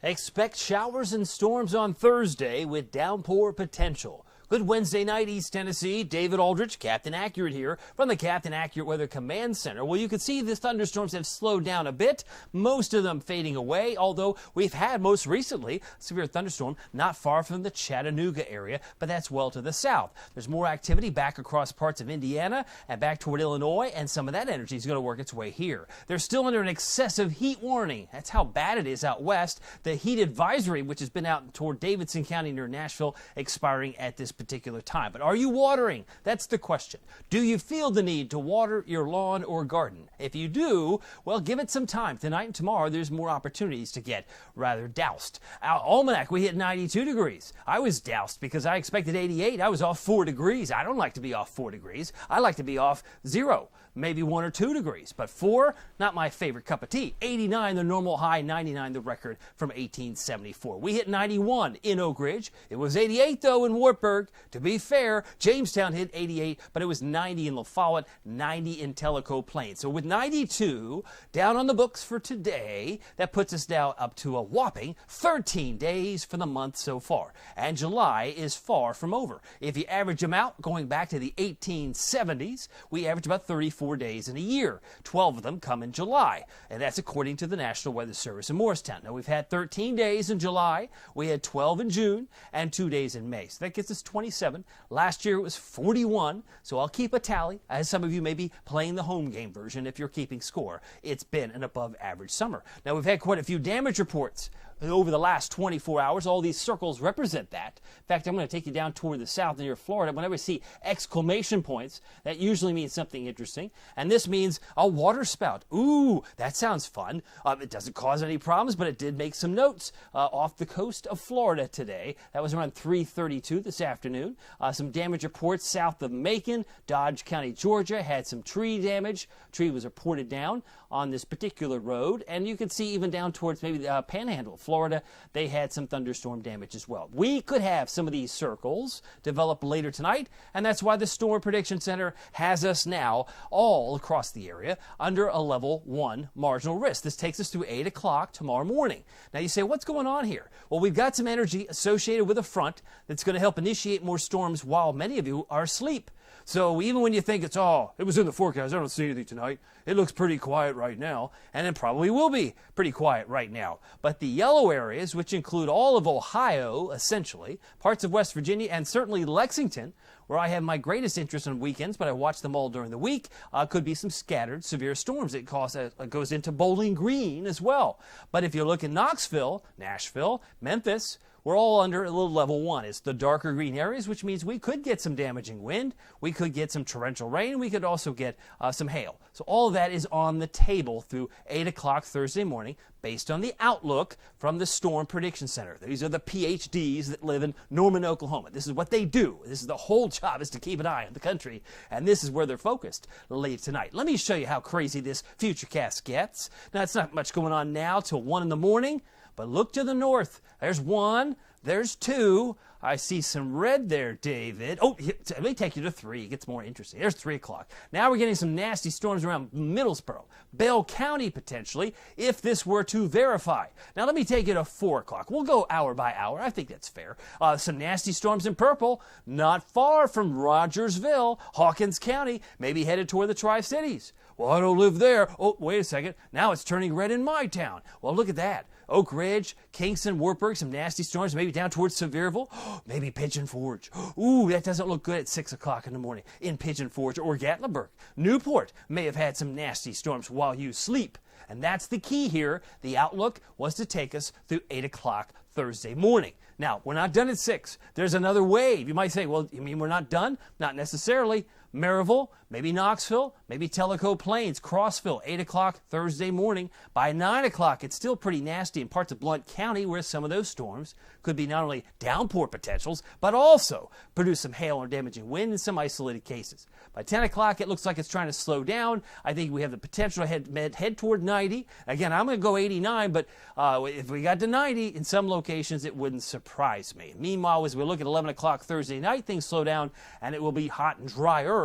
Expect showers and storms on Thursday with downpour potential. Good Wednesday night, East Tennessee. David Aldrich, Captain Accurate here from the Captain Accurate Weather Command Center. Well, you can see the thunderstorms have slowed down a bit, most of them fading away, although we've had most recently a severe thunderstorm not far from the Chattanooga area, but that's well to the south. There's more activity back across parts of Indiana and back toward Illinois, and some of that energy is going to work its way here. They're still under an excessive heat warning. That's how bad it is out west. The heat advisory, which has been out toward Davidson County near Nashville, expiring at this particular time. But are you watering? That's the question. Do you feel the need to water your lawn or garden? If you do, well, give it some time. Tonight and tomorrow, there's more opportunities to get rather doused. Our almanac, we hit 92 degrees. I was doused because I expected 88. I was off 4 degrees. I don't like to be off 4 degrees. I like to be off 0, maybe 1 or 2 degrees. But 4, not my favorite cup of tea. 89, the normal high, 99, the record from 1874. We hit 91 in Oak Ridge. It was 88, though, in Wartburg. To be fair, Jamestown hit 88, but it was 90 in La Follette, 90 in Tellico Plain. So with 92 down on the books for today, that puts us now up to a whopping 13 days for the month so far. And July is far from over. If you average them out, going back to the 1870s, we average about 34 days in a year. 12 of them come in July, and that's according to the National Weather Service in Morristown. Now, we've had 13 days in July, we had 12 in June, and 2 days in May. So that gets us 27. Last year it was 41, so I'll keep a tally, as some of you may be playing the home game version if you're keeping score. It's been an above average summer. Now, we've had quite a few damage reports over the last 24 hours. All these circles represent that. In fact, I'm going to take you down toward the south near Florida. Whenever I see exclamation points, that usually means something interesting. And this means a water spout. Ooh, that sounds fun. It doesn't cause any problems, but it did make some notes off the coast of Florida today. That was around 3:32 this afternoon. Some damage reports south of Macon. Dodge County, Georgia had some tree damage. Tree was reported down on this particular road. And you can see even down towards maybe the Panhandle, Florida, they had some thunderstorm damage as well. We could have some of these circles develop later tonight, and that's why the Storm Prediction Center has us now all across the area under a level 1 marginal risk. This takes us through 8 o'clock tomorrow morning. Now you say, what's going on here? Well, we've got some energy associated with a front that's going to help initiate more storms while many of you are asleep. So even when you think it was in the forecast, I don't see anything tonight, it looks pretty quiet right now, and it probably will be pretty quiet right now. But the yellow areas, which include all of Ohio, essentially, parts of West Virginia, and certainly Lexington, where I have my greatest interest on weekends, but I watch them all during the week, could be some scattered severe storms. It goes into Bowling Green as well. But if you look at Knoxville, Nashville, Memphis, we're all under a little level 1. It's the darker green areas, which means we could get some damaging wind. We could get some torrential rain. We could also get some hail. So all of that is on the table through 8 o'clock Thursday morning based on the outlook from the Storm Prediction Center. These are the PhDs that live in Norman, Oklahoma. This is what they do. This is the whole job, is to keep an eye on the country. And this is where they're focused late tonight. Let me show you how crazy this futurecast gets. Now, it's not much going on now till 1 in the morning. But look to the north. There's 1. There's 2. I see some red there, David. Oh, let me take you to 3. It gets more interesting. There's 3 o'clock. Now we're getting some nasty storms around Middlesboro, Bell County potentially, if this were to verify. Now let me take you to 4 o'clock. We'll go hour by hour. I think that's fair. Some nasty storms in purple, not far from Rogersville, Hawkins County, maybe headed toward the Tri-Cities. Well, I don't live there. Oh, wait a second. Now it's turning red in my town. Well, look at that. Oak Ridge, Kingston, Wartburg, some nasty storms, maybe down towards Sevierville, maybe Pigeon Forge. Ooh, that doesn't look good at 6 o'clock in the morning in Pigeon Forge or Gatlinburg. Newport may have had some nasty storms while you sleep. And that's the key here. The outlook was to take us through 8 o'clock Thursday morning. Now, we're not done at 6. There's another wave. You might say, well, you mean we're not done? Not necessarily. Maryville, maybe Knoxville, maybe Tellico Plains, Crossville, 8 o'clock Thursday morning. By 9 o'clock, it's still pretty nasty in parts of Blount County where some of those storms could be not only downpour potentials, but also produce some hail or damaging wind in some isolated cases. By 10 o'clock, it looks like it's trying to slow down. I think we have the potential to head toward 90. Again, I'm going to go 89, but if we got to 90 in some locations, it wouldn't surprise me. Meanwhile, as we look at 11 o'clock Thursday night, things slow down and it will be hot and drier.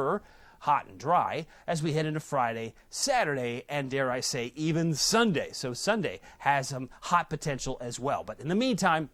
hot and dry as we head into Friday, Saturday, and dare I say, even Sunday. So Sunday has some hot potential as well. But in the meantime,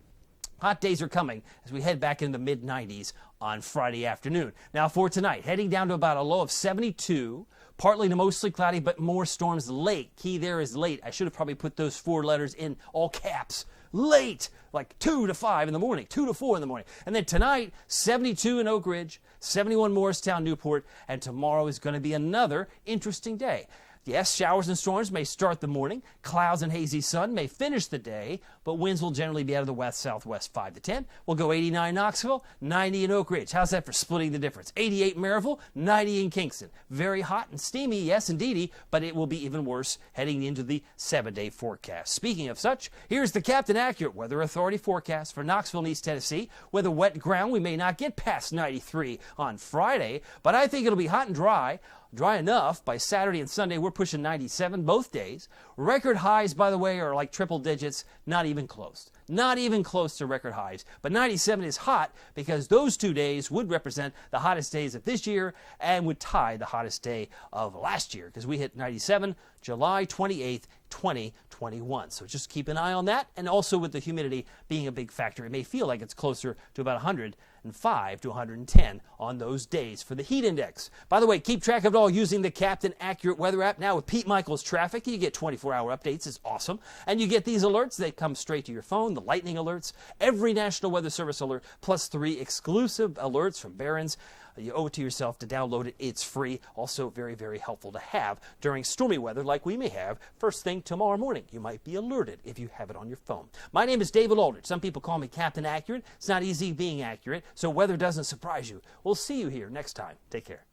hot days are coming as we head back into the mid-90s on Friday afternoon. Now for tonight, heading down to about a low of 72, partly to mostly cloudy, but more storms late. Key there is late. I should have probably put those 4 letters in all caps. Late, like 2 to 5 in the morning, 2 to 4 in the morning. And then tonight, 72 in Oak Ridge, 71 Morristown, Newport, and tomorrow is going to be another interesting day. Yes, showers and storms may start the morning. Clouds and hazy sun may finish the day, but winds will generally be out of the west-southwest 5 to 10. We'll go 89 Knoxville, 90 in Oak Ridge. How's that for splitting the difference? 88 in Maryville, 90 in Kingston. Very hot and steamy, yes indeedy, but it will be even worse heading into the 7-day forecast. Speaking of such, here's the Captain Accurate Weather Authority forecast for Knoxville and East Tennessee. With a wet ground, we may not get past 93 on Friday, but I think it'll be hot and dry. Dry enough. By Saturday and Sunday, we're pushing 97 both days. Record highs, by the way, are like triple digits, not even close. Not even close to record highs. But 97 is hot because those 2 days would represent the hottest days of this year and would tie the hottest day of last year because we hit 97 July 28th, 2021. So just keep an eye on that. And also with the humidity being a big factor, it may feel like it's closer to about 105 to 110 on those days for the heat index. By the way, keep track of it all using the Captain Accurate Weather app. Now with Pete Michaels Traffic, you get 24-hour updates. It's awesome. And you get these alerts. They come straight to your phone, the lightning alerts, every National Weather Service alert, plus 3 exclusive alerts from Barron's. You owe it to yourself to download it. It's free. Also very, very helpful to have during stormy weather like we may have first thing tomorrow morning. You might be alerted if you have it on your phone. My name is David Aldrich. Some people call me Captain Accurate. It's not easy being accurate, so weather doesn't surprise you. We'll see you here next time. Take care.